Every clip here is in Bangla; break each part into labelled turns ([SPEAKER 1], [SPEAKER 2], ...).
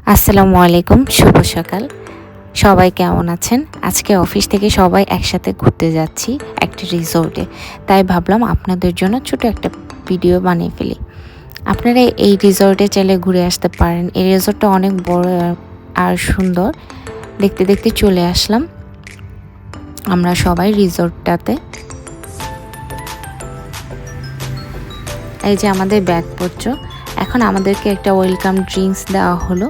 [SPEAKER 1] আসসালামু আলাইকুম, শুভ সকাল। সবাই কেমন আছেন? আজকে অফিস থেকে সবাই একসাথে ঘুরতে যাচ্ছি একটা রিসোর্টে। তাই ভাবলাম আপনাদের জন্য ছোট একটা ভিডিও বানিয়ে ফেলি। আপনারা এই রিসোর্টে চাইলে ঘুরে আসতে পারেন। এই রিসোর্টটা অনেক বড় আর সুন্দর। দেখতে দেখতে চলে আসলাম আমরা সবাই রিসোর্টটাতে। এই যে আমাদের ব্যাগপত্র। এখন আমাদেরকে একটা ওয়েলকাম ড্রিঙ্কস দেওয়া হলো।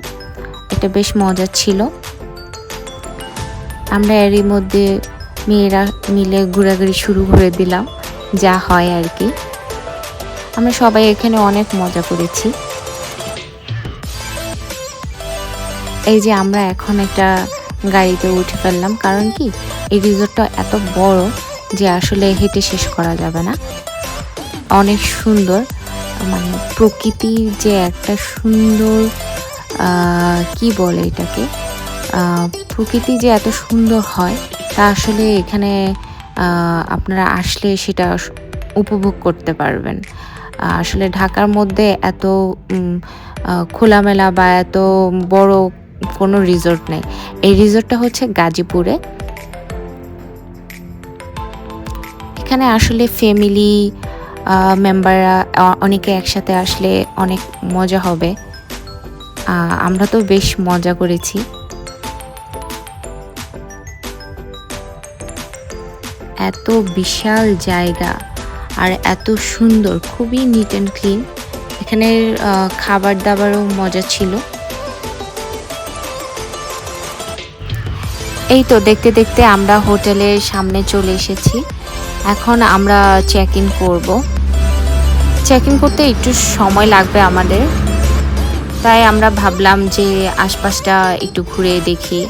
[SPEAKER 1] এটা বেশ মজার ছিল। আমরা এরই মধ্যে মেয়েরা মিলে ঘোরাঘুরি শুরু করে দিলাম, যা হয় আর কি। আমরা সবাই এখানে অনেক মজা করেছি। এই যে আমরা এখন একটা গাড়িতে উঠে ফেললাম, কারণ কি এই রিসোর্টটা এত বড় যে আসলে হেঁটে শেষ করা যাবে না। অনেক সুন্দর, মানে প্রকৃতির যে একটা সুন্দর কি বলে এটাকে, প্রকৃতি যে এত সুন্দর হয় তা আসলে এখানে আপনারা আসলে সেটা উপভোগ করতে পারবেন। আসলে ঢাকার মধ্যে এত খোলামেলা বা এত বড় কোনো রিসোর্ট নেই। এই রিসোর্টটা হচ্ছে গাজীপুরে। এখানে আসলে ফ্যামিলি মেম্বাররা অনেকে একসাথে আসলে অনেক মজা হবে। আমরা তো বেশ মজা করেছি। এত বিশাল জায়গা আর এত সুন্দর, খুবই নিট অ্যান্ড ক্লিন। এখানের খাবার দাবারও মজা ছিল। এই তো দেখতে দেখতে আমরা হোটেলের সামনে চলে এসেছি। এখন আমরা চেক ইন করব। চেক ইন করতে একটু সময় লাগবে আমাদের, তাই আমরা ভাবলাম যে আশপাশটা একটু ঘুরে দেখি।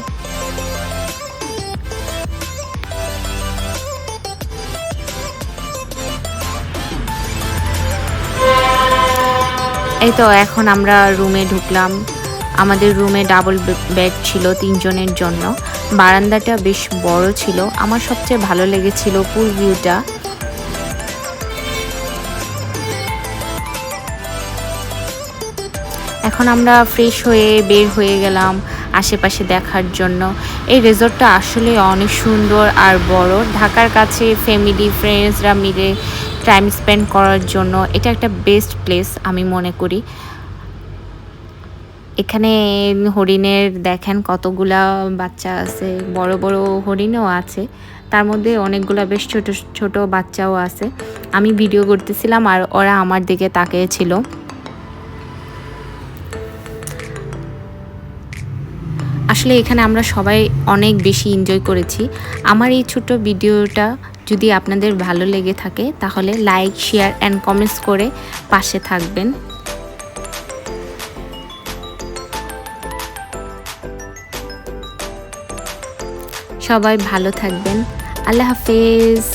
[SPEAKER 1] এই তো এখন আমরা রুমে ঢুকলাম। আমাদের রুমে ডাবল বেড ছিল 3 জনের জন্য। বারান্দাটা বেশ বড় ছিল। আমার সবচেয়ে ভালো লেগেছিল পুল ভিউটা। এখন আমরা ফ্রেশ হয়ে বের হয়ে গেলাম আশেপাশে দেখার জন্য। এই রিসোর্টটা আসলে অনেক সুন্দর আর বড়। ঢাকার কাছে ফ্যামিলি ফ্রেন্ডসরা মিলে টাইম স্পেন্ড করার জন্য এটা একটা বেস্ট প্লেস আমি মনে করি। এখানে হরিণের দেখেন কতগুলা বাচ্চা আছে, বড় বড় হরিণও আছে, তার মধ্যে অনেকগুলা বেশ ছোট ছোট বাচ্চাও আছে। আমি ভিডিও করতেছিলাম আর ওরা আমার দিকে তাকিয়েছিল। আসলে এখানে আমরা সবাই অনেক বেশি এনজয় করেছি। আমার এই ছোট ভিডিওটা যদি আপনাদের ভালো লেগে থাকে তাহলে লাইক, শেয়ার অ্যান্ড কমেন্টস করে পাশে থাকবেন। সবাই ভালো থাকবেন। আল্লাহ হাফেজ।